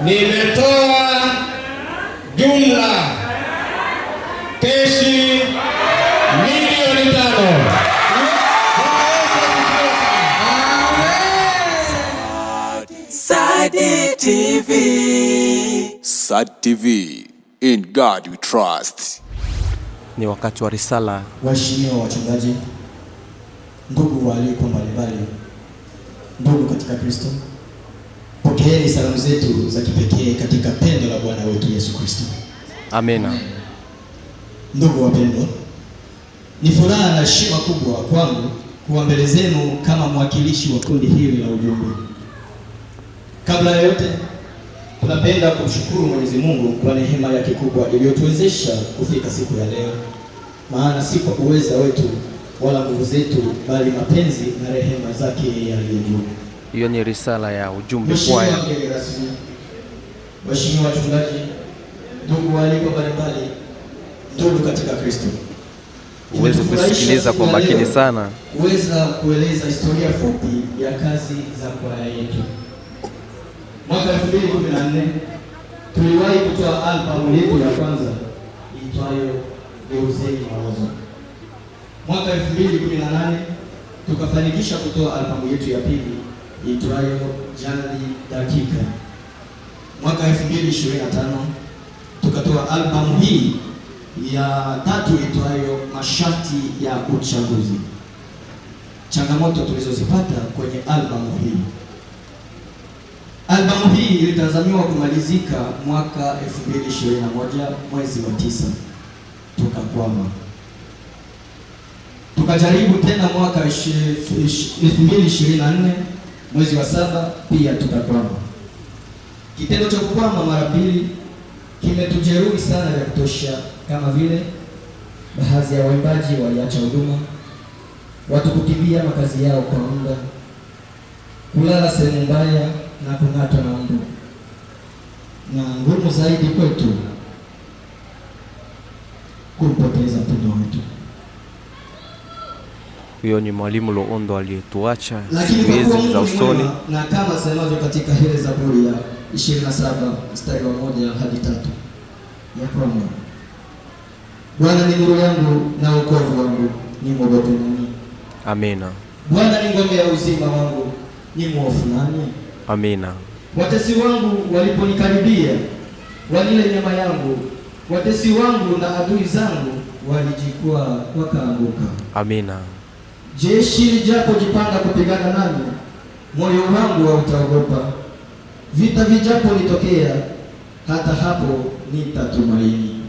nimetoa jumla keshi milioni 5. Sadi TV. Sadi TV, in God we trust. Ni wakati wa risala. Waheshimiwa wachungaji, ndugu waalikwa mbalimbali, ndugu katika Kristo, pokeeni salamu zetu za kipekee katika pendo la Bwana wetu Yesu Kristo. Amina. Ndugu wapendwa, ni furaha na heshima kubwa kwangu kuwa mbele zenu kama mwakilishi wa kundi hili la ujumbe. Kabla ya yote, tunapenda kumshukuru Mwenyezi Mungu kwa neema yake kubwa iliyotuwezesha kufika siku ya leo, maana si kwa uweza wetu wala nguvu zetu, bali mapenzi na rehema zake yeye aliye juu. Hiyo ni risala ya ujumbe kwaya. Waheshimiwa wachungaji, ndugu waalikwa mbalimbali, ndugu katika Kristo, uweze kusikiliza kwa makini sana, uweza kueleza historia fupi ya kazi za kwaya yetu. Mwaka 2014 tuliwahi kutoa albamu yetu ya kwanza iitwayo Geuzeni Mawazo. Mwaka 2018 tukafanikisha kutoa albamu yetu ya pili iitwayo Jali Dakika. Mwaka 2025 tukatoa albamu hii ya tatu iitwayo Masharti ya Uchaguzi. Changamoto tulizozipata kwenye albamu hii. Albamu hii ilitazamiwa kumalizika mwaka 2021 mwezi wa 9. Tukakwama. Tukajaribu tena mwaka 2024 mwezi wa 7, pia tukakwama. Kitendo cha kukwama mara mbili kimetujeruhi sana ya kutosha, kama vile baadhi ya waimbaji waliacha huduma, watu kukimbia makazi yao kwa muda, kulala sehemu mbaya na kung'atwa na mbu, na ngumu zaidi kwetu kupoteza mpendwa wetu. Huyo ni Mwalimu Loondo aliyetuacha siku hizi za usoni, na kama semavyo katika ile Zaburi ya 27 mstari wa 1 hadi 3 ya kwamba Bwana ni nuru yangu na wokovu wangu, nimwogope nani? Amina. Bwana ni ngome ya uzima wangu, nimhofu nani? Amina. Watesi wangu waliponikaribia, walile nyama yangu, watesi wangu na adui zangu walijikwaa wakaanguka. Amina. Jeshi lijapojipanga kupigana nami, moyo wangu hautaogopa. Vita vijaponitokea, hata hapo nitatumaini.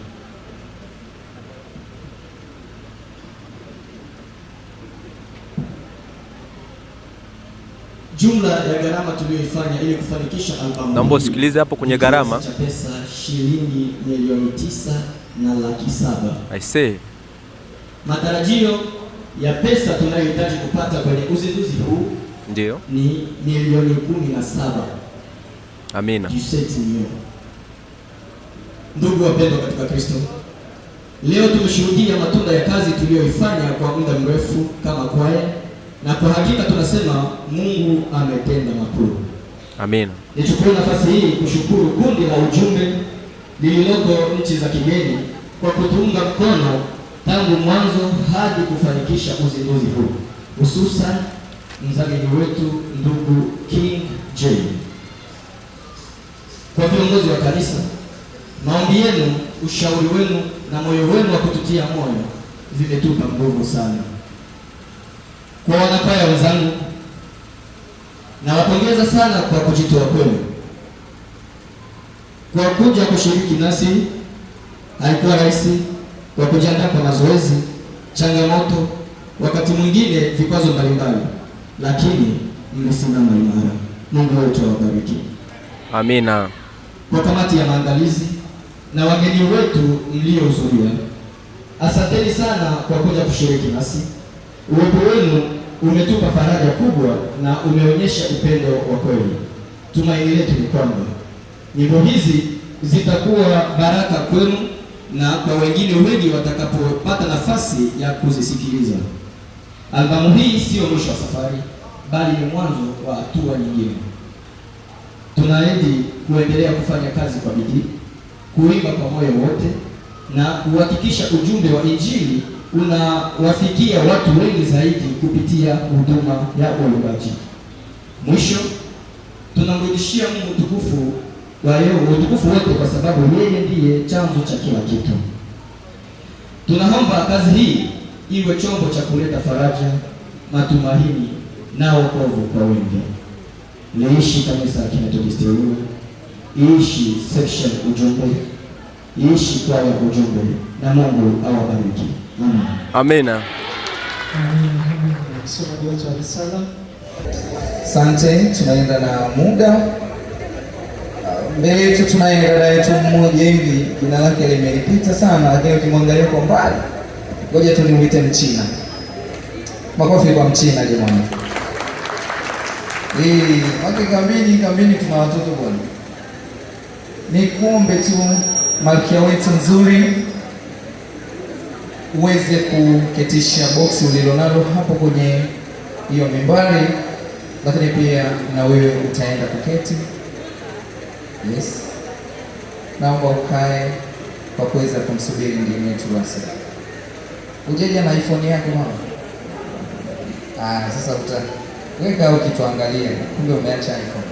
Jumla ya gharama tuliyoifanya ili kufanikisha albamu. Naomba usikilize hapo kwenye gharama. Pesa shilingi milioni 9,700,000. I say. Matarajio ya pesa tunayohitaji kupata kwenye uzinduzi huu ndio ni milioni 17. Amina. Ndugu wapendwa katika Kristo, leo tumeshuhudia matunda ya kazi tuliyoifanya kwa muda mrefu kama kwaya, na kwa hakika tunasema Mungu ametenda makuu. Amina. Nichukue nafasi hii kushukuru kundi la ujumbe lililoko nchi za kigeni kwa kutuunga mkono tangu mwanzo hadi kufanikisha uzinduzi huu, hususan mdhamini wetu ndugu King J. Kwa viongozi wa kanisa, maombi yenu, ushauri wenu na moyo wenu wa kututia moyo vimetupa nguvu sana. Kwa wanakwaya wenzangu, nawapongeza sana kwa kujitoa kwenu, kwa kuja kushiriki nasi. Haikuwa rahisi, kwa kujiandaa kwa mazoezi, changamoto, wakati mwingine vikwazo mbalimbali, lakini mmesimama imara. Mungu wetu awabariki. Amina. Kwa kamati ya maandalizi na wageni wetu mliohudhuria, asanteni sana kwa kuja kushiriki nasi. Uwepo wenu umetupa faraja kubwa na umeonyesha upendo wa kweli. Tumaini letu ni kwamba nyimbo hizi zitakuwa baraka kwenu na kwa wengine wengi watakapopata nafasi ya kuzisikiliza. Albamu hii sio mwisho wa safari, bali ni mwanzo wa hatua nyingine. Tunaahidi kuendelea kufanya kazi kwa bidii, kuimba kwa moyo wote na kuhakikisha ujumbe wa Injili unawafikia watu wengi zaidi kupitia huduma ya uimbaji. Mwisho, tunamrudishia Mungu utukufu wote kwa sababu yeye ndiye chanzo cha kila kitu. Tunaomba kazi hii iwe chombo cha kuleta faraja, matumaini na wokovu kwa wengi. Liishi kanisa la Kimethodisti Uyui, iishi section ujumbe, iishi kwaya ujumbe, na Mungu awabariki. Amina. Somo letu la risala. Asante, tunaenda na muda. Mbele yetu tunaye dada yetu mmoja hivi, jina lake limenipita sana, lakini ukimwangalia kwa mbali, ngoja tu nimuite Mchina. Makofi kwa Mchina jamani. Kambini tuna watoto bwana. Ni kuombe tu malkia wetu nzuri uweze kuketisha boksi ulilonalo hapo kwenye hiyo mimbari, lakini pia na wewe utaenda kuketi. Yes. Naomba ukae kwa kuweza kumsubiri mgeni wetu rasmi. Ujeja na iPhone yako mama. Sasa utaweka ukituangalia, kumbe umeacha iPhone.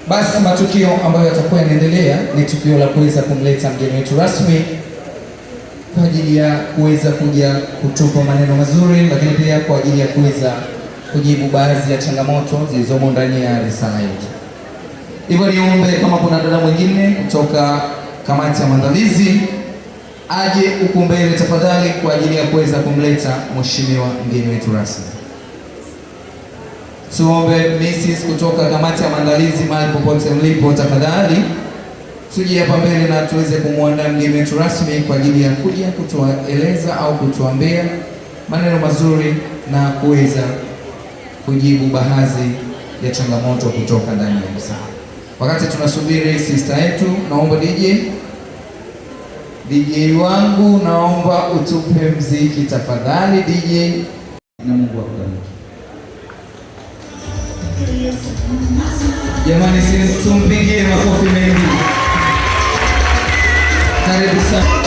Basi matukio ambayo yatakuwa yanaendelea ni tukio la kuweza kumleta mgeni wetu rasmi kwa ajili ya kuweza kuja kutupa maneno mazuri, lakini pia kwa ajili ya kuweza kujibu baadhi ya changamoto zilizomo ndani ya risala yetu. Hivyo niombe kama kuna dada mwingine kutoka kamati ya maandalizi aje huku mbele tafadhali kwa ajili ya kuweza kumleta mheshimiwa mgeni wetu rasmi. Tuombe Mrs. kutoka kamati ya maandalizi, mahali popote mlipo tafadhali tuje hapa mbele na tuweze kumwandaa mgeni wetu rasmi kwa ajili ya kuja kutueleza au kutuambia maneno mazuri na kuweza kujibu baadhi ya changamoto kutoka ndani ya misa. Wakati tunasubiri sister yetu, naomba DJ wangu, naomba utupe mziki tafadhali DJ, na Mungu akubariki. Jamani, si tumpigie makofi mengi. Karibu sana.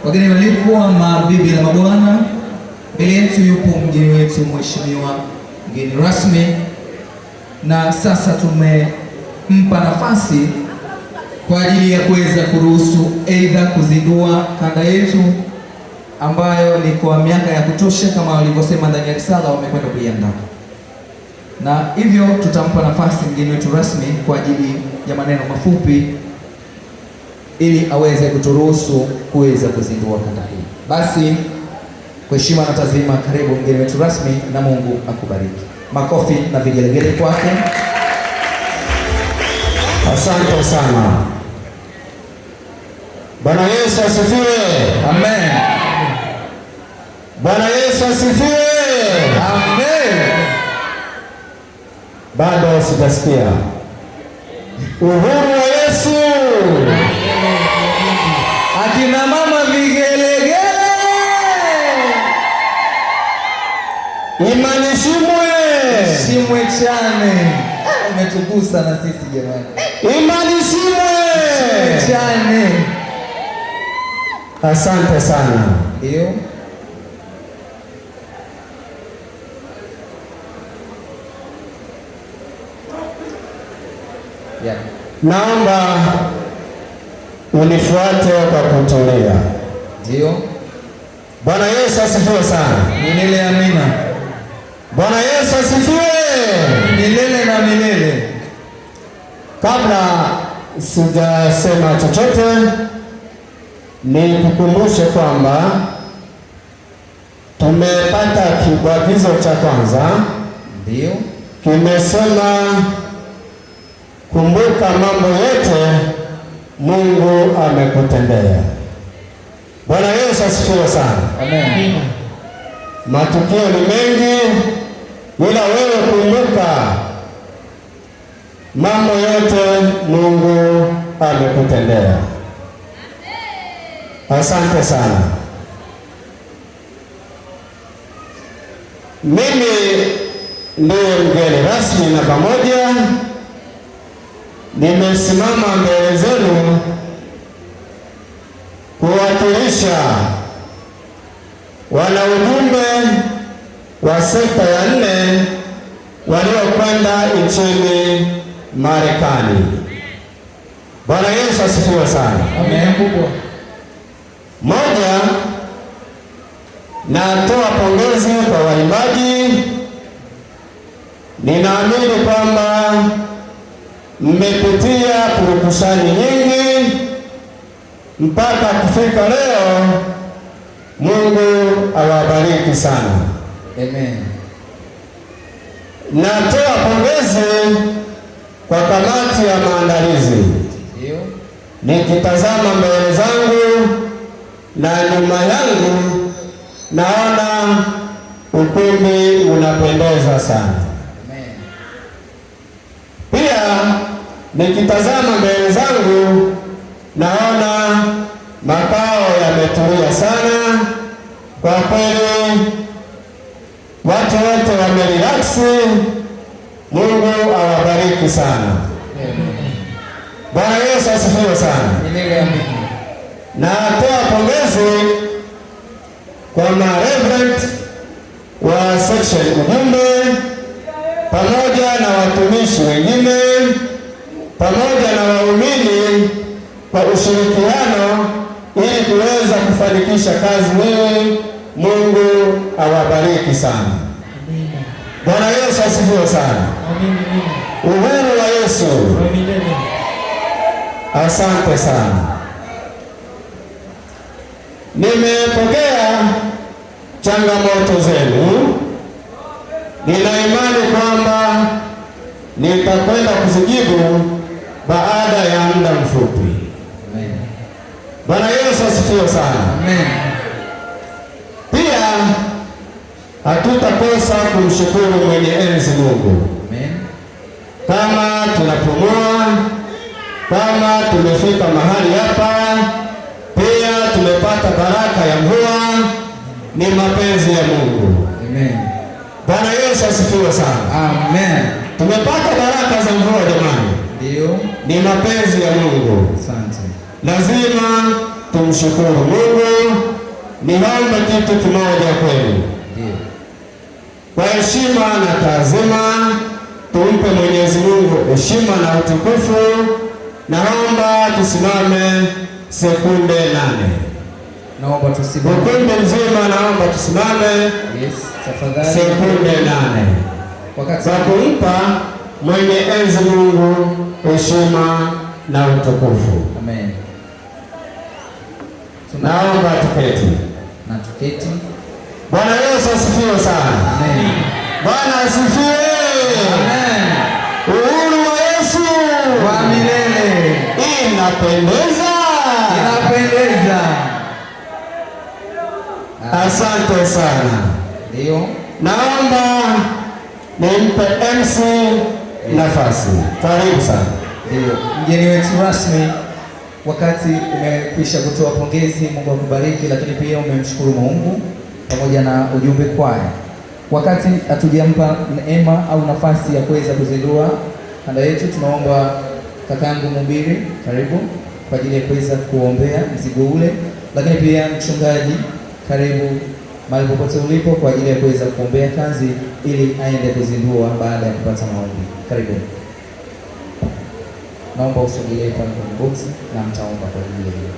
Wageni walikuwa, mabibi na mabwana, mbele yetu yupo mgeni wetu mheshimiwa mgeni rasmi, na sasa tumempa nafasi kwa ajili ya kuweza kuruhusu aidha kuzindua kanda yetu ambayo ni kwa miaka ya kutosha kama walivyosema ndani ya risala wamekwenda kuiandaa, na hivyo tutampa nafasi mgeni wetu rasmi kwa ajili ya maneno mafupi ili aweze kuturuhusu kuweza kuzindua kanda hii. Basi kwa heshima na tazima, karibu mgeni wetu rasmi na Mungu akubariki. Makofi na vigelegele kwake. Asante sana. Bwana Yesu asifiwe. Amen. Bwana Yesu asifiwe. Amen. Bado sitasikia. Uhuru wa Yesu. Akina mama vigelegele. Imani Shimwe chane. Umetugusa na sisi jamani. Imani Shimwe chane. Asante sana. Ndio. Yeah. Naomba unifuate kwa kutulia. Ndio. Bwana Yesu asifiwe sana. Milele amina. Bwana Yesu asifiwe. Milele na milele. Kabla sijasema chochote, nikukumbushe kwamba tumepata kiagizo cha kwanza. Ndio. Kimesema kumbuka mambo yote Mungu amekutendea. Bwana Yesu asifiwe sana. Amen. Matukio ni mengi, ila wewe kumbuka mambo yote Mungu amekutendea. Asante sana. Mimi ndiye mgeni rasmi na pamoja nimesimama mbele zenu kuwakilisha wanaujumbe wa sekta ya 4 waliokwenda nchini Marekani. Bwana Yesu asifiwe sana. Amen. Moja, natoa pongezi kwa waimbaji. Ninaamini kwamba mmepitia purukushani nyingi mpaka kufika leo. Mungu awabariki sana. Amen. Natoa pongezi kwa kamati ya maandalizi. Ndio. Nikitazama mbele zangu na nyuma yangu naona ukumbi unapendeza sana. Amen. Pia nikitazama mbele zangu naona makao yametulia sana. Kwa kweli watu wote wamerelaksi. Mungu awabariki sana. Bwana Yesu asifiwe sana. Natoa pongezi kwa mareverend wa section ujumbe pamoja na watumishi wengine pamoja na waumini kwa ushirikiano ili kuweza kufanikisha kazi hii. Mungu awabariki sana. Bwana Yesu asifiwe sana. Uhuru wa Yesu. Asante sana. Nimepokea changamoto zenu. Nina imani kwamba nitakwenda kuzijibu baada ya muda mfupi. Amen. Bwana Yesu asifiwe sana. Amen. Pia hatutakosa kumshukuru mwenye enzi Mungu. Amen. Kama tunapumua, kama tumefika mahali hapa, pia tumepata baraka ya mvua, ni mapenzi ya Mungu. Amen. Bwana Yesu asifiwe sana. Amen. Tumepata baraka za mvua jamani. Ndio. Ni mapenzi ya Mungu. Asante. Lazima tumshukuru Mungu. Niombe kitu kimoja kwenu. Ndio. Kwa heshima na taazima tumpe Mwenyezi Mungu heshima na utukufu. Naomba tusimame sekunde 8. Naomba tusimame. Ukumbi mzima naomba tusimame. Yes, tafadhali. Sekunde 8. Wakati Kwa kumpa mwenye enzi Mungu heshima na utukufu. Amen. Naomba tuketi. Na tuketi. Bwana Yesu asifiwe sana. Amen. Bwana asifiwe. Amen. Uhuru wa Yesu Wa milele. Inapendeza. Inapendeza. Asante sana. Ndio. Naomba nimpe MC nafasi. Karibu sana. Ndio. Mgeni wetu rasmi, wakati umekwisha kutoa pongezi, Mungu akubariki, lakini pia umemshukuru Mungu pamoja na ujumbe kwaya. Wakati hatujampa neema au nafasi ya kuweza kuzindua kanda yetu, tunaomba kakangu mhubiri, karibu kwa ajili ya kuweza kuombea mzigo ule, lakini pia mchungaji, karibu mahali popote ulipo kwa ajili ya kuweza kuombea kazi ili aende kuzindua baada ya kupata maombi. Karibu. Naomba usogelee pale kwenye box na mtaomba kwa ajili ya hiyo.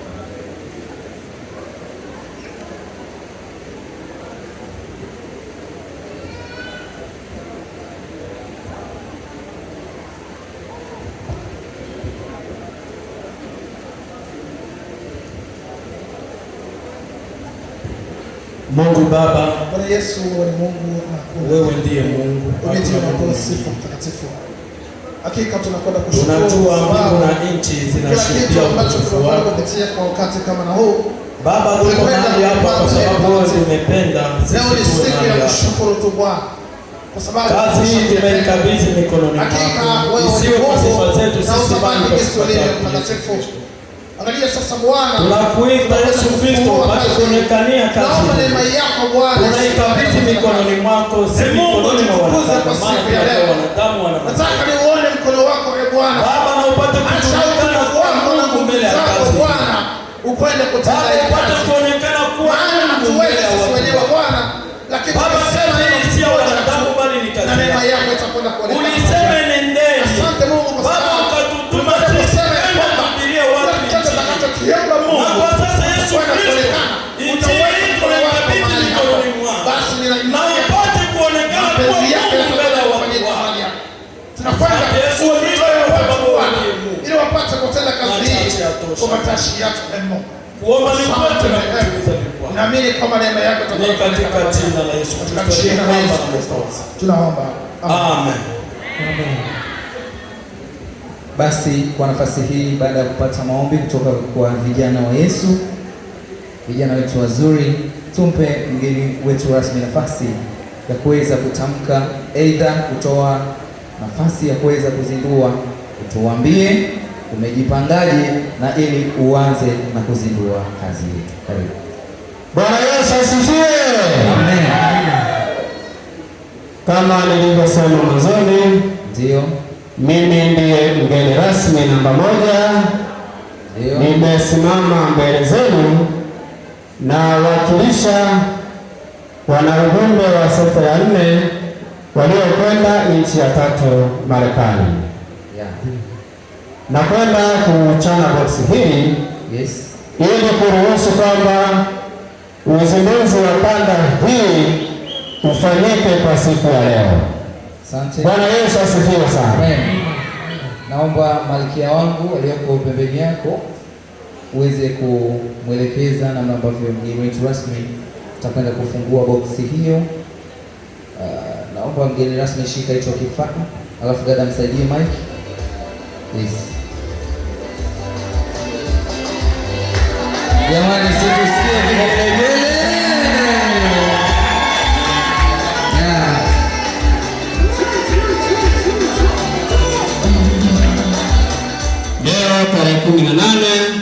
Mungu Baba, Bwana Yesu ni Mungu, wewe ndiye Mungu. umejaa na sifa mtakatifu. Hakika tunakwenda kushukuru Tunajua mbingu na nchi zinashuhudia utukufu wako kupitia kwa wakati kama na huu. Baba, tuko mahali hapa kwa sababu wewe umependa sisi Leo ni tuwe siku mahali ya hapa. kushukuru tu Bwana. kwa sababu kazi hii tumeikabidhi mikononi mwako. Isiwe kwa sifa zetu sisi bali kwa sifa zako. Angalia sasa Bwana, tunakuita Yesu Kristo basi kuonekania kazi. Naomba neema yako Bwana tunaikabidhi mikononi mwako, si mikononi mwa wanadamu. Nataka niuone mkono wako Bwana. Baba, na upate kuonekana kuwa Mungu mbele ya kazi. Bwana, ukwende kutenda kazi. Upate kuonekana kuwa Mungu mbele ya wenyewe Bwana. Lakini Baba, sema hii si wanadamu bali ni kazi. Na neema yako itakwenda kuonekana. Ulisema nendeni. Asante Mungu kwa Baba, ukatutuma sisi kwenda kuhubiria watu kiomba Mungu. Na kwa sasa Yesu Kristo, injili tunaikabidhi mikononi mwako. Basi na upate kuonekana kuwa Mungu mbele ya watu wako. Tunafanya Yesu Kristo sababu wewe Mungu. Ili wapate kutenda kazi hii kwa matashi yako Mungu. Kuomba ni kwetu na kutukuza ni kwako. Naamini kwamba neema yako itakuwa katika jina la Yesu Kristo. Tunaomba. Amen. Basi kwa nafasi hii, baada ya kupata maombi kutoka kwa vijana wa Yesu, vijana wetu wazuri, tumpe mgeni wetu rasmi nafasi ya kuweza kutamka, aidha kutoa nafasi ya kuweza kuzindua. Utuambie umejipangaje na ili uanze na kuzindua kazi yetu. Karibu. Bwana Yesu asifiwe. Amen. Kama nilivyosema mwanzoni, ndio mimi ndiye mgeni rasmi namba 1. Nimesimama mbele zenu na wakilisha wanahuduma wa sekta ya 4 waliokwenda nchi ya 3 Marekani. Na kwenda kuchana boksi hili ili kuruhusu kwamba uzinduzi wa kanda hii ufanyike kwa siku ya leo. Asante. Bwana Yesu asifiwe sana. Amen. Naomba malkia wangu aliyoko pembeni yako uweze kumwelekeza namna ambavyo mgeni wetu rasmi tutakwenda kufungua boksi hiyo. Naomba mgeni rasmi shika hicho kifaa, alafu dada msaidie mic. Yes. Jamani, sikusikia vigelegele. Leo tarehe 18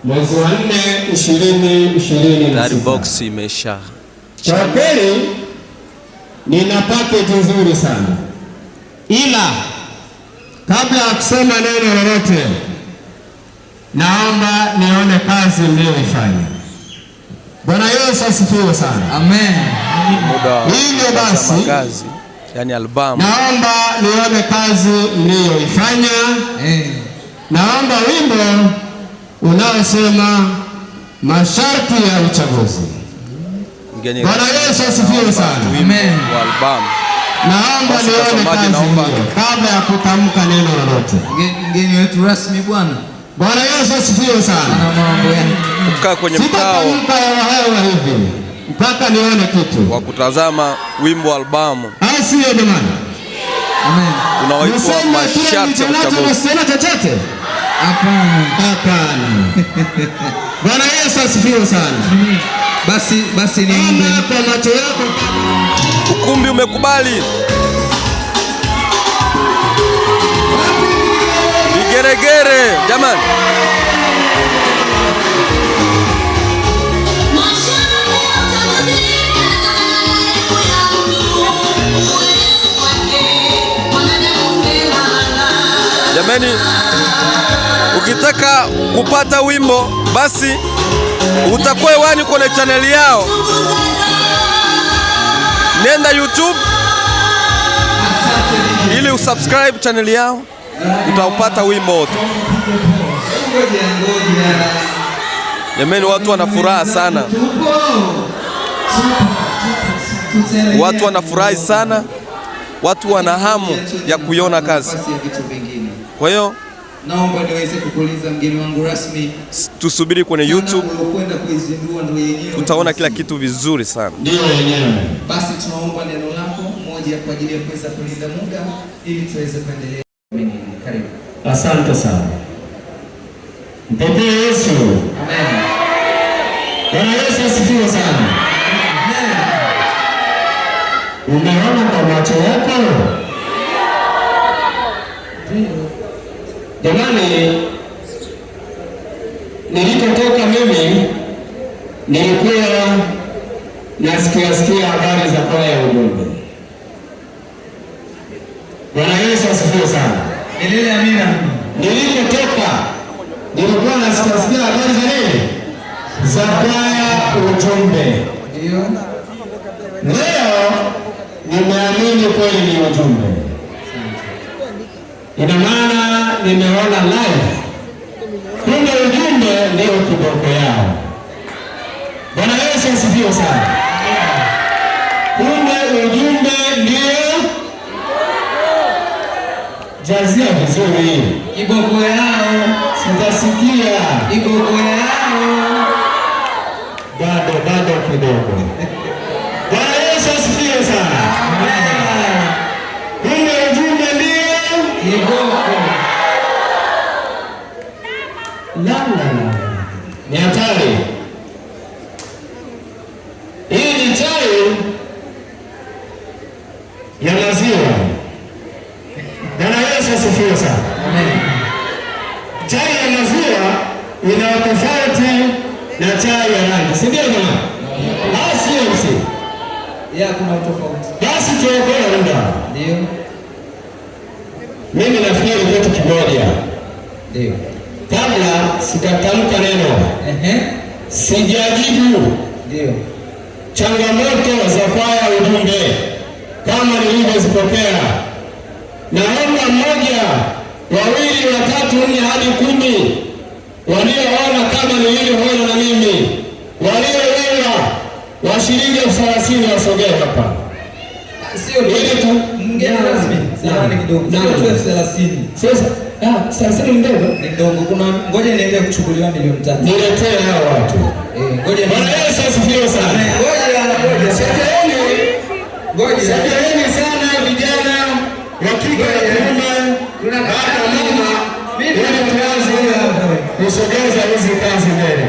mwezi wa 4 2026. Box imesha. Kwa kweli nina package nzuri sana, ila kabla ya kusema neno lolote, naomba nione kazi mlioifanya. Bwana Yesu asifiwe sana. Amen. Hivyo basi yani album, naomba nione kazi mlioifanya. Naomba wimbo unaosema masharti ya uchaguzi. Bwana Yesu asifiwe sana. Amen. Naomba nione kazi hiyo kabla ya kutamka neno lolote. Mgeni wetu rasmi bwana. Bwana Yesu asifiwe sana. Ukaa kwenye mkao hivi mpaka nione kitu wa kutazama wimbo albamu. Asiye jamani. Amen. Unaoitwa masharti ya uchaguzi. Sina chochote? Hapana. Bwana Yesu asifiwe sana. Basi niombe kwa macho yako. Ukumbi umekubali. Vigeregere jamani. Jamani, ukitaka kupata wimbo basi utakuwa hewani kwenye channel yao. Nenda YouTube ili usubscribe channel yao, utaupata wimbo wote. Jamani, watu wana furaha sana. Watu wanafurahi sana. Watu wana hamu ya kuiona kazi. Kwa hiyo naomba niweze kukuuliza mgeni wangu rasmi, tusubiri kwenye YouTube, tutaona kila kitu vizuri sana. Ndio yenyewe. Basi tunaomba neno lako moja kwa ajili ya kuweza kulinda muda ili tuweze kuendelea. Karibu. Asante sana. Mpokee Yesu. Amen. Bwana Yesu asifiwe sana. Umeona kwa macho yako? Jamani, nilikotoka mimi nilikuwa nasikia habari za kwaya ya ujumbe. Bwana Yesu asifiwe sana. Milele amina. Nilikotoka nilikuwa nasikia habari za nini? Za kwaya ujumbe. Ndio. Leo nimeamini kweli ni ujumbe. Ina maana nimeona live. Kumbe ujumbe ndio kiboko yao. Bwana Yesu asifiwe sana. Kumbe ujumbe ndio jazia vizuri. Kiboko yao. Sitasikia. Kiboko yao. Bado kidogo. Bwana Yesu asifiwe sana. Kumbe ujumbe ndio Kiboko. La. Ni hatari. Hii ni chai ya maziwa. Bwana Yesu asifiwe sana. Amen. Chai ya maziwa ina tofauti na chai ya rangi. Si ndio jamani? Sio. Kuna tofauti. Basi tuokoe muda. Ndio. Mimi nafikiri kitu kimoja. Ndio. Kabla sikatamka neno. Sijajibu. Ndio. Changamoto za kwaya ujumbe kama nilivyozipokea. Naomba mmoja, wawili, watatu, 4 hadi 10 walioona kama nilivyoona na mimi, walioelewa wa shilingi 30,000 wasogee hapa. Sio ile tu mgeni rasmi. Samahani kidogo. Sio 30,000. Sasa 30 ndogo. Ni ndogo. Kuna ngoja niende kuchukuliwa milioni 3. Niletee hao watu. Ngoja. Bwana Yesu asifiwe sana. Ngoja. Sasa sana vijana wa kike na kiume, hata mama, ili tuanze kusogeza hizi kazi mbele.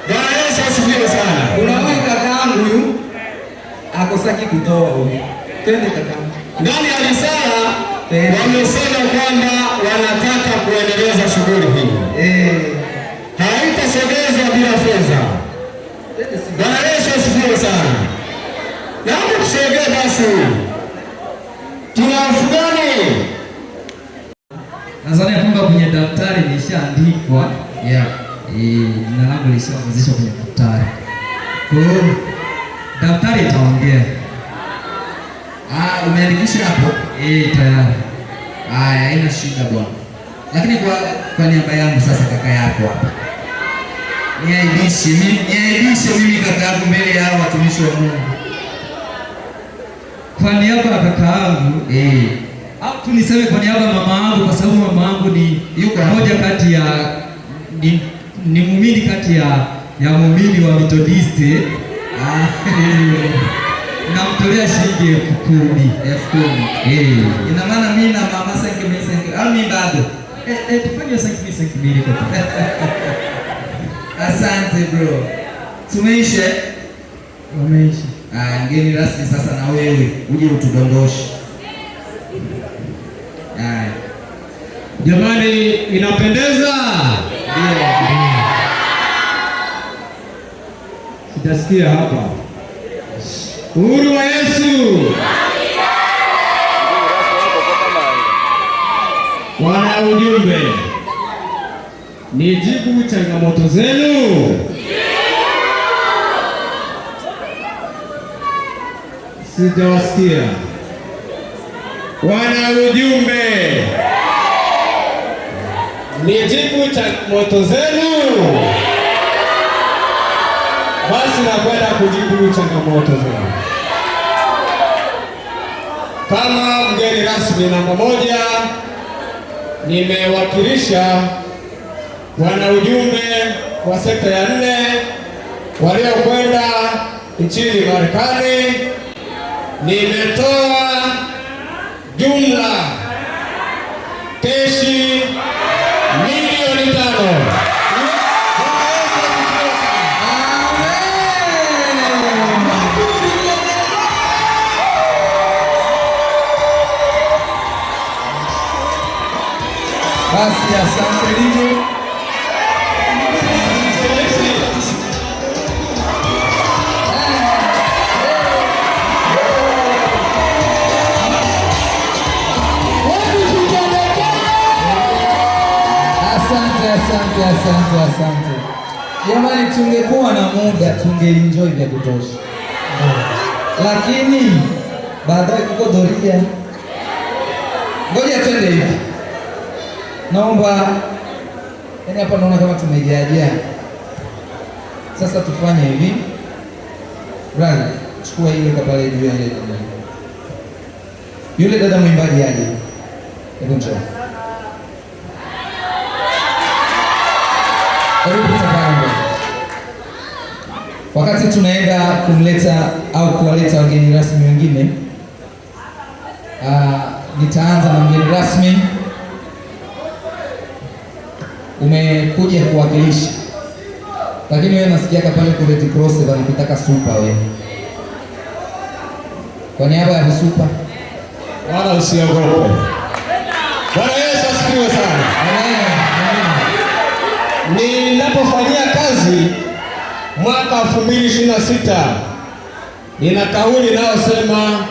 Bwana Yesu asifiwe sana. Kuna huyu kakaangu huyu akosaki kutoa huyu. Twende kakaangu. Ndani ya risala wamesema kwamba wanataka kuendeleza shughuli hii. Haitasogezwa bila fedha. Bwana Yesu asifiwe sana. Naomba tusogee basi. Tuna hofu gani? Nadhani kwamba kwenye daftari lishaandikwa. Jina langu lishaanzishwa kwenye daftari. Kwa hiyo daftari itaongea. Umeandikisha hapo? Tayari. Haina shida bwana. Lakini kwa niaba yangu sasa kaka yako hapa. Niaibishe mimi kaka yako mbele ya watumishi wa Mungu. Kwa niaba ya kaka yangu, au tu niseme kwa niaba ya mama yangu, kwa sababu mama yangu ni mmoja kati ya ni muumini kati ya muumini wa Methodisti. Namtolea shilingi 10,000. Ina maana mimi na mama senke au mimi bado. Tufanye senke mbili kwa. Asante bro. Tumeisha. Ngeni rasmi sasa na wewe uje utudondoshe. Jamani, inapendeza? Sitasikia hapa. Uhuru wa Yesu. Wana ujumbe, nijibu changamoto zenu. Sijawasikia. Wana ujumbe, nijibu changamoto zenu. Basi nakwenda kujibu changamoto zenu. Kama mgeni rasmi namba 1, nimewakilisha wana ujumbe wa sekta ya 4 waliokwenda nchini Marekani. Nimetoa jumla keshi milioni 5. Basi asante DJ. Asante. Jamani, tungekuwa na muda tungeenjoy vya kutosha. Lakini baadaye kuko doria. Ngoja twende hivi. Naomba, yani hapa naona kama tumejaajaa. Sasa tufanye hivi. Brother, chukua ile kapale juu ya ile. Yule dada mwimbaji aje. Hebu njoo. Wakati tunaenda kumleta au kuwaleta wageni rasmi wengine, nitaanza na mgeni rasmi. Umekuja kuwakilisha, lakini wewe nasikiaka pale kwa Red Cross wanakutaka super wewe. Kwa niaba ya super, wala usiogope. Bwana Yesu asifiwe sana. Amen. Ninapofanyia kazi mwaka 2026 nina kauli inayosema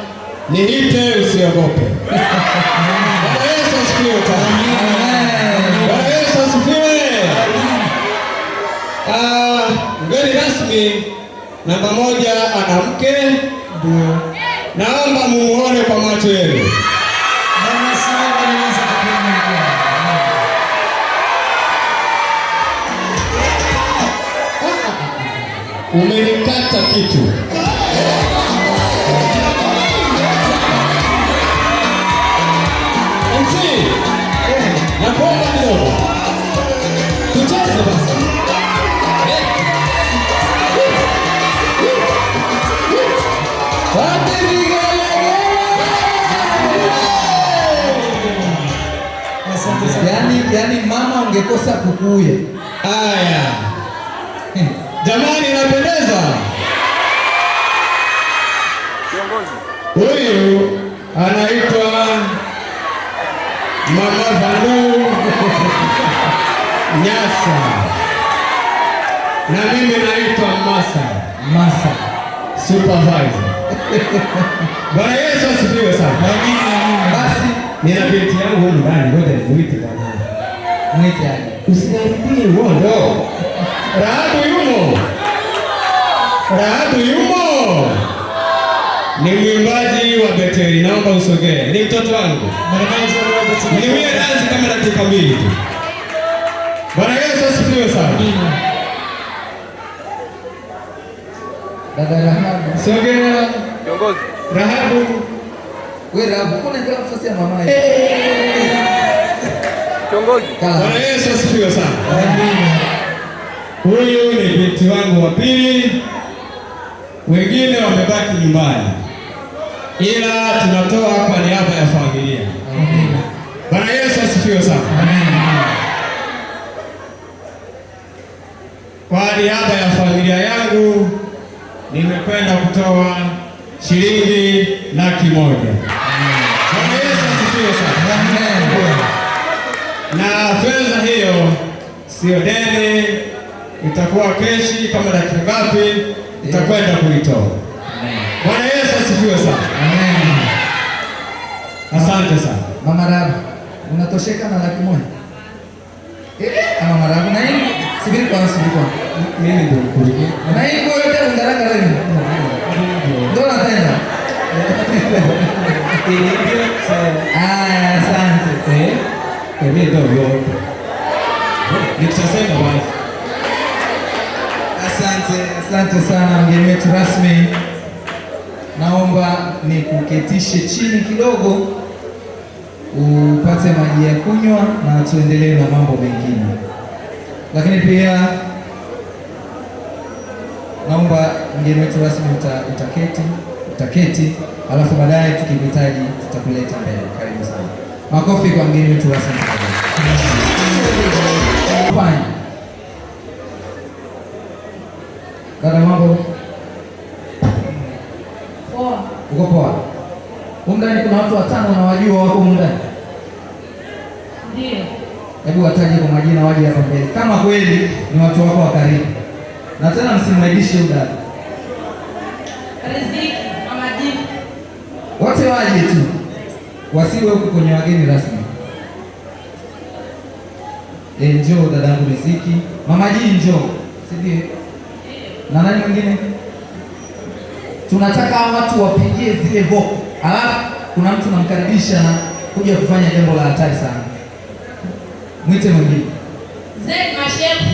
niite usiogope. Bwana Yesu asifiwe sana. Bwana Yesu asifiwe. Mgeni rasmi namba 1 ana mke. Naomba muone kwa macho yenu. Umenikata kitu. Nakuomba kidogo. Tucheze basi. Yani mama ungekosa kukuye. Aya. Jamani, inapendeza. Huyu anaitwa Mama Vandu Nyasa. Na mimi naitwa Masa Supervisor. Bwana Yesu asifiwe sana. Basi nina binti yangu huko ndani, ngoja nimuite bwana. Mwite aje. Usiniambie uongo. Rahabu yumo. Ni mwimbaji wa Beteli, naomba usogee. Ni mtoto wangu. Niwie dansi kama dakika 2 tu. Bwana Yesu asifiwe sana. Dada Rahabu. Sogea. Kiongozi. Rahabu. Wewe Rahabu, kuna nafasi ya mama yako. Kiongozi. Bwana Yesu asifiwe sana. Huyu ni binti wangu wa pili. Wengine wamebaki nyumbani, ila tunatoa kwa niaba ya familia. Amen. Bwana Yesu asifiwe sana. Amen. Kwa niaba ya familia yangu nimependa kutoa shilingi 100,000. Bwana Yesu asifiwe sana. Amen. Na fedha hiyo sio deni, itakuwa keshi. Kama dakika ngapi itakwenda kuitoa. Bwana Yesu asifiwe sana. Amen. Asante sana. Mama Rahabu, unatosheka na 100,000? Mama Rahabu, na hii subiri kwa. Mimi ndio mkuu. Na hii kwa yote undaraka leo. Ndio natenda. Asante. Mimi ndio yote. Nikisema basi. Asante sana mgeni wetu rasmi. Naomba nikuketishe chini kidogo upate maji ya kunywa na tuendelee na mambo mengine. Lakini pia naomba mgeni wetu rasmi utaketi, alafu baadaye tukihitaji tutakuleta mbele. Karibu sana. Makofi kwa mgeni wetu rasmi. Fine. Dada, mambo? Poa. Uko poa? Huko ndani kuna watu 5 na wajua wako huko ndani? Ndio. Hebu wataje kwa majina, waje hapa mbele kama kweli ni watu wako wa karibu, na tena msimwaibishe udada. Riziki, Mama G. Wote waje tu, wasiwe huko kwenye wageni rasmi. Njoo dadangu Riziki. Mama G njoo, si ndio? Na nani mwingine? Tunataka watu wapigie zile voko, alafu kuna mtu namkaribisha na kuja kufanya jambo la hatari sana. Mwite mwingine. Zed Mashefu.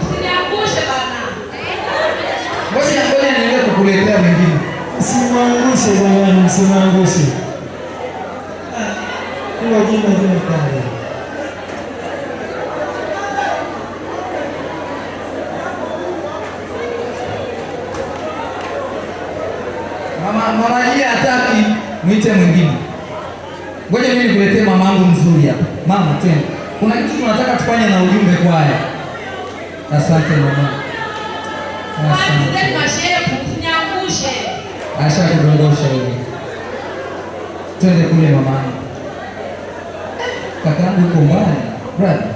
Usiniangushe bana. Ngoja niende kukuletea mwingine. Usimwangushe jamani, usimwangushe. Hilo jina pale. Mama hii hataki, mwite mwingine. Ngoja mimi nikuletee mama yangu mzuri hapa. Mama tena. Kuna kitu tunataka tufanye na ujumbe kwaya. Asante mama. Asante Mashefu, usiniangushe. Asha kudondosha hivi. Twende kule mama. Kakaangu uko mbali. Brother.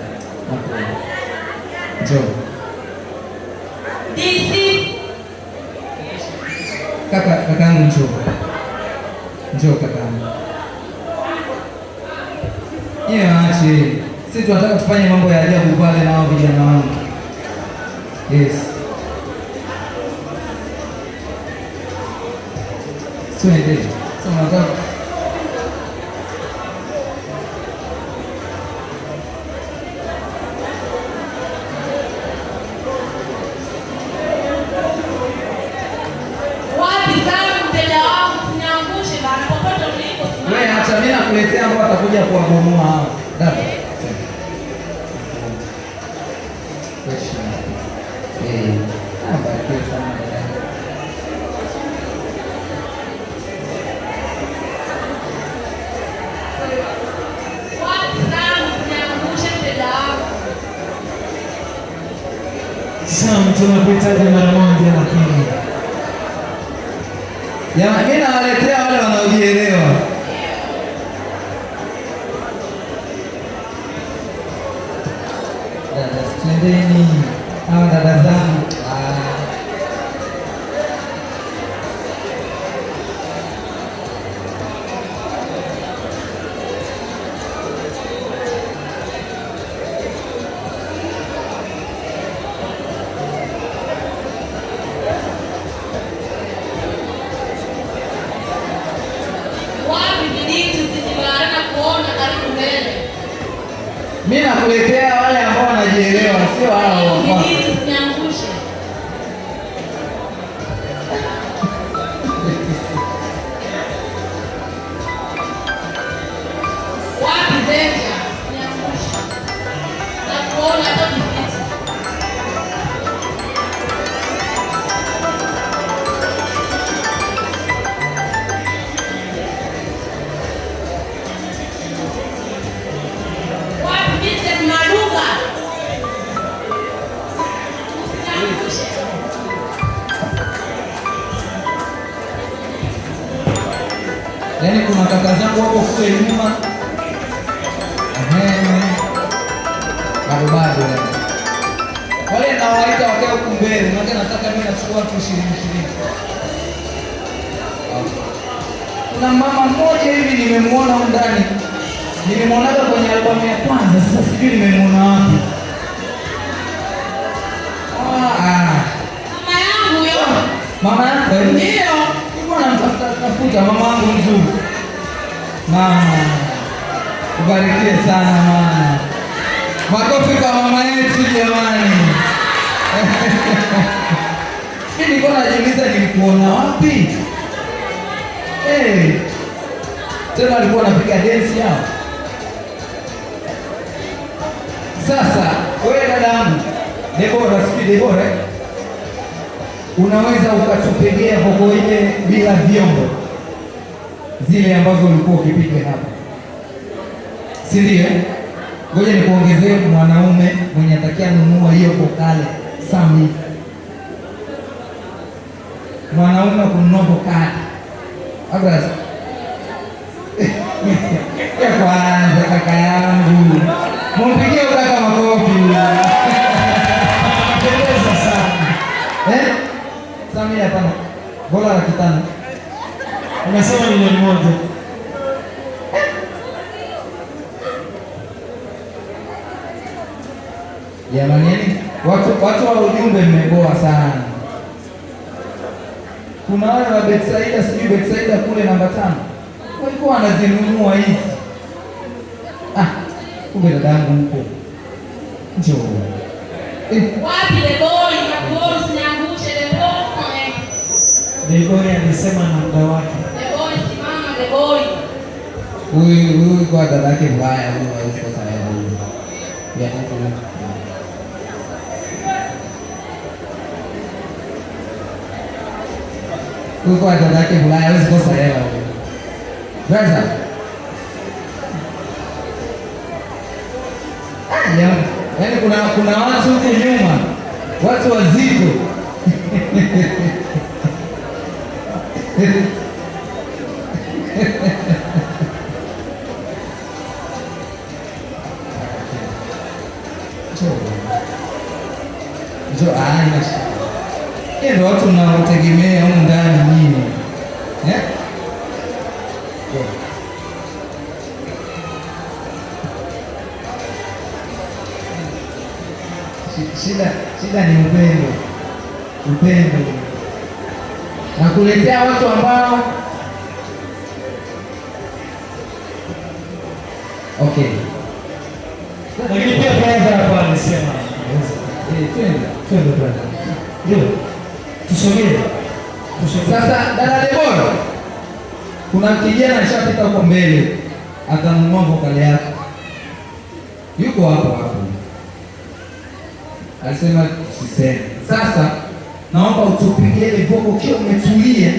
Njoo. DC. Kakaangu njoo. Njoo kakaangu. Ache. Sisi tunataka tufanye mambo ya ajabu pale na wao vijana wangu. Yes. Twende. Sasa nataka mimi nakuletea ambao atakuja kuwabomoa hao. Dada. Sam, tunakuhitaji mara moja lakini. Jamani, mimi nawaletea wale wanaojielewa. Twendeni hawa dada zangu. Mimi nakuletea wale ambao wanajielewa, sio hao. Yaani kuna kaka zangu wako kule nyuma. Bado. Wale nawaita wakae huko mbele, maana nataka mimi nachukua watu 20. Kuna mama mmoja hivi nimemuona huko ndani. Nimemwonaga kwenye albamu ya kwanza, sasa sijui nimemuona wapi. Mama yangu huyo. Mama yako? Ndio. Namtafuta mama wangu mzuri. Mama, ubarikiwe sana mama. Makofi kwa mama yetu jamani. Mimi nilikuwa najiuliza nilikuona wapi? Tena alikuwa anapiga dance yao. Sasa wewe dadangu, Debora, unaweza ukatupigia voko ile bila vyombo zile ambazo ulikuwa ukipiga hapa, si ndio? Ngoja nikuongezee mwanaume mwenye atakia nunua hiyo kokale Sami. Mwanaume kunobo kadi. Abraza. Ya kwanza kaka yangu. Mumpigie kaka makofi. Pendeza sana. Sami hapana. Bora la kitano. Unasema ni mmoja. Jamani, watu wa ujumbe mmeboa sana. Kuna wale wa Betsaida, sijui Betsaida kule namba 5. Walikuwa wanazinunua hizi. Kumbe dadangu mpo. Njoo. Wapi Deboi? Deboi usiniangushe Deboi. Deboi alisema na muda wake. Deboi simama Deboi. Huyu kwa dadake mbaya huyu hayuko sawa huyu. Ya nini? Huyu kwa dadake mbaya hayuko sawa huyu. Gaza. Yaani kuna watu huko nyuma. Watu wazito. Njoo ndio watu mnaotegemea huko ndani nini? Shida ni upendo. Na kuletea watu ambao okay. Lakini pia brother hapa alisema twende brother. Ndio. Tusogee. Sasa dada Debora, kuna kijana ashapita huko mbele akanunua vokali yake. Yuko hapo. Alisema siseme. Sasa naomba utupigie ile voko kio umetulia,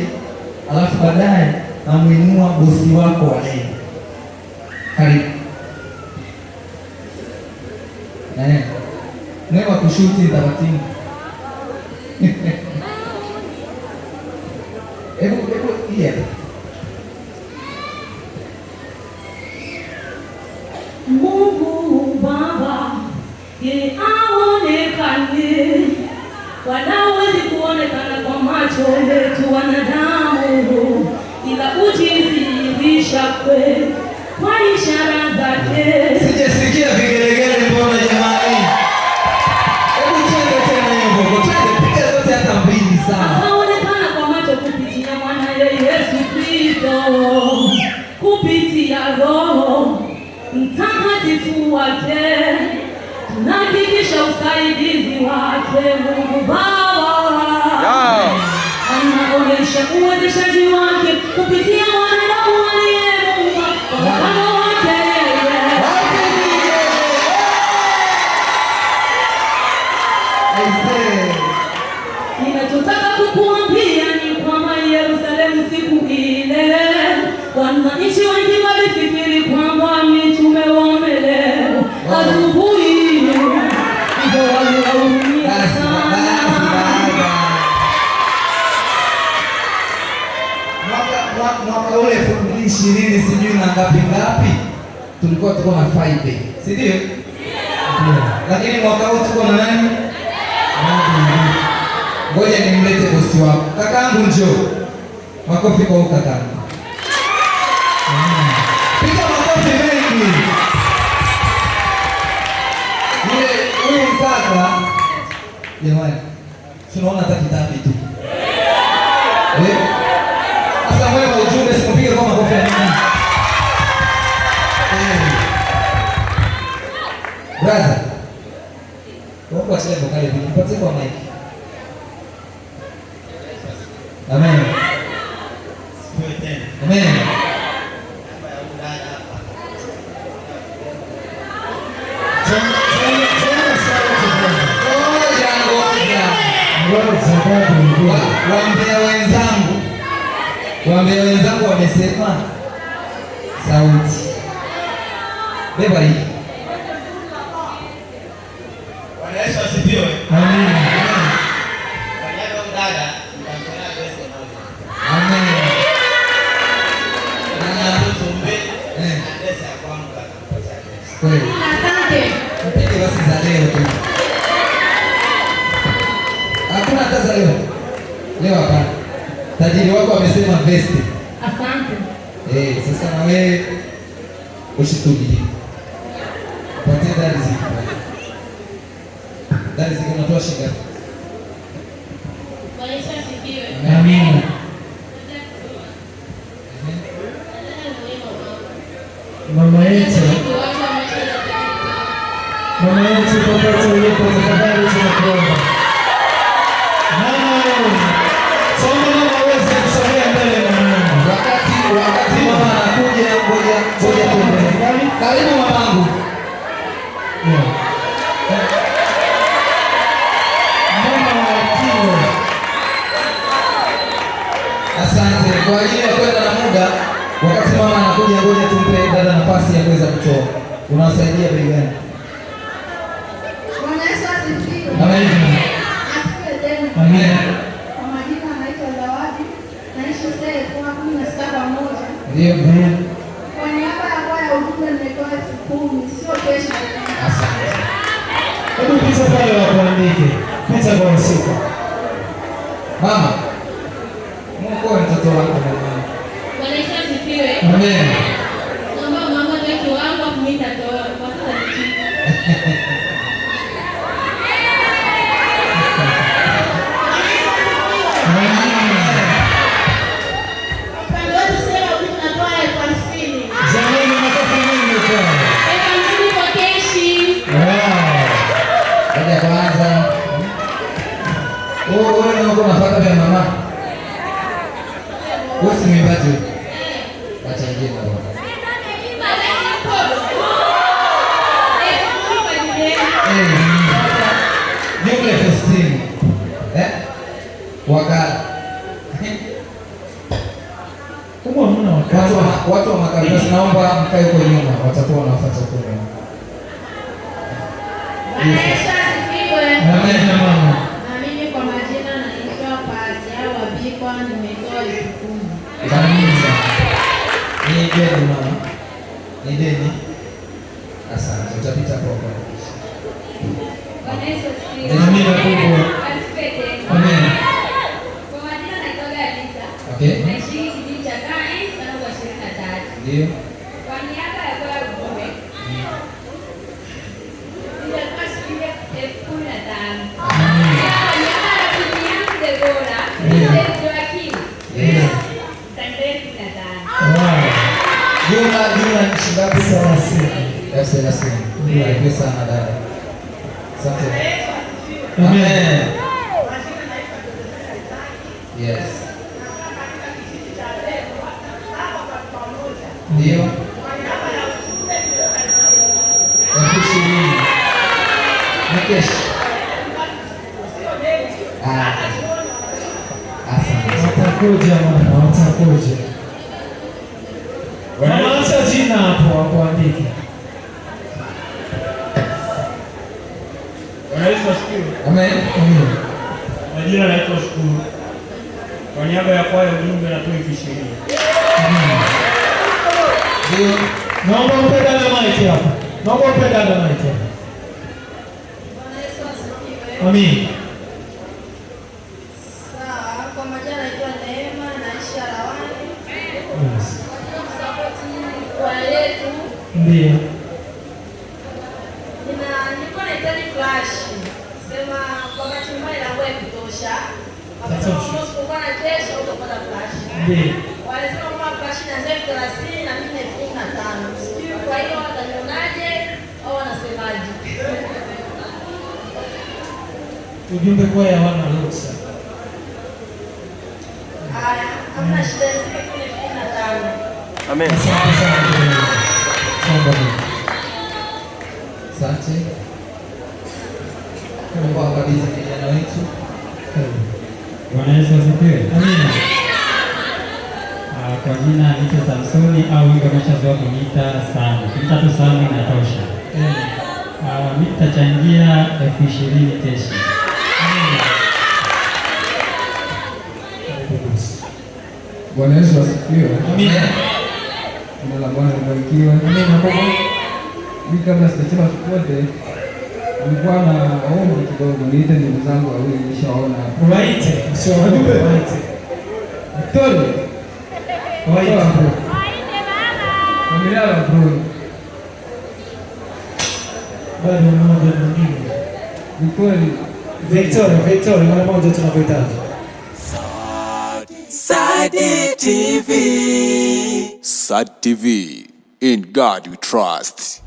alafu baadaye namuinua bosi wako wa leo. Karibu. Newa kushuti taratibu. Hebu iya. Mungu Baba, yeye aonekane, wanawezi kuonekana kwa macho yetu wanadamu, ila ujidhihirisha kweli kwa ishara zake. Sijasikia vigelegele mbona jamani? Hebu twende tena hiyo, piga zote hata mbili sawa. Aonekana kwa macho kupitia mwanae Yesu Kristo, kupitia Roho Mtakatifu wake, tunahakikisha usaidizi wake. Mungu Baba anaonyesha uwezeshaji wake kupitia wanadamu aliyeumba kwa mfano wake yeye. Ninachotaka kukuambia ni kwamba Yerusalemu siku ile wananchi wengi walifikiri kwamba mitume wamelewa. Asubuhi ndio waliumia sana. Mwaka ule 2020 sijui na ngapi tulikuwa tuko na 5 si ndio? Lakini mwaka huu tuko na nani? Ngoja nimlete bosi wako. Kakaangu njoo. Makofi kwa kakaangu. Piga makofi mengi. Huyu mkaka jamani, tunaona hata kitabu tu. Sasa wewe ujumbe sikupige kwa makofi ya nini? Brother. Wako chini vokali hivi. Nipatie kwa mic. Amen. Amen. Waambie wenzangu wamesema sauti. Beba hii. Bwana Yesu asifiwe. Amen. tajiri wako amesema vesti. Asante. Sasa na wewe ushitudi. Patia dali ziki. Dali ziki unatoa shilingi ngapi? Amina. Mama yetu popote ulipo, tafadhali tunakuomba. Mama, mama uweze kusogea mbele mwanangu. Wakati mama anakuja, ngoja tuende. Karibu mamangu. Asante kwa ajili ya kwenda na muda. Wakati mama anakuja, ngoja tumpe dada nafasi ya kuweza kutoa. Unawasaidia bei gani? Bwana Yesu asifiwe. Amen. Asifiwe tena. Amen. Kwa majina naitwa Zawadi, naishi Sele kwa 17 Ndio. Kwa niaba ya kwaya ujumbe nimetoa 10,000, sio kesho. Asante. Hebu pita pale wakuandike. Pita kwa usiku. Mama. Mungu wa mtoto wako mama. Bwana Yesu asifiwe. Amen. Naomba mama wetu wangu kumita toa kwa sababu Pande wetu Sele tunatoa 50,000. Jamani, makofi mengi kwa. 50,000 kwa keshi. Baada kwanza. Wewe ndio unapata vya mama. Wewe si mwimbaji. Acha ingie na wewe. Nyumba festing. Wakala. Kama hamna wakati. Watu wa makanisa naomba mkae kwa nyuma, watakuwa wanafuata kwa nyuma. Bwana Yesu asifiwe. Amen mama. Na mimi kwa majina naitwa Pazia Wabikwa, nimetoa 10,000. Kanisa. Ni deni mama. Ni deni. Asante. Utapita kwa kwa. Bwana Yesu asifiwe. Amina kubwa. Asifiwe. Amen. Kwa majina naitwa Galisa. Okay. Naishi kijiji cha Kae, sana kwa 23. Ndio. Kwa niaba ya kwa ujumbe. Nilikuwa shilingi 15,000. Kwa niaba ya bibi yangu Debora, Mzee Joakim. Asanteni 15,000. Jumla ni shilingi 30. Ndio sana dada. Asante. Amen. Yes. Ndio. Kesho. Watakuja mama, watakuja. Wanaacha jina hapo wakuandike. Bwana Yesu asifiwe. Amen. Majina naitwa Shukuru. Kwa niaba ya kwaya ujumbe natoa 20,000. Ndio. Naomba upende na mic hapa. Naomba upende na mic hapa. Bwana Yesu asifiwe. Amen. Sawa, kwa majina naitwa Neema, naishi Alawani. Yes. Support kwa letu. Ndio. Nilikuwa nahitaji flash. Sema kwa bahati mbaya inakuwa ya kutosha. Akasema kama usipokuwa na kesho utapata flash. Ndio. Walisema kama flash inaanzia 30 na mimi 15,000. Sijui kwa hiyo watanionaje au wanasemaje? Ujumbe kwa ya wana ruhusa. Haya, hamna shida, sisi 15,000. Amen. Asante sana. Asante. Kwa kabisa kijana wetu. Bwana Yesu asifiwe. Amina. Kwa jina naitwa Samsoni au wengi wameshazoea kuniita Samu. Kuniita tu Samu inatosha. Mimi nitachangia 20,000 kesho. Bwana Yesu asifiwe. Amina. Jina la Bwana libarikiwe. Amina. Mimi kabla sijasema chochote, nilikuwa na ombi kidogo, niite ndugu zangu wawili nishaona. Waite, sio wajumbe waite. Victoria. Waita. Familia ya Bruno. Bado mmoja mwingine. Victoria, mara moja tunakuhitaji. SAD TV. SAD TV. In God we trust.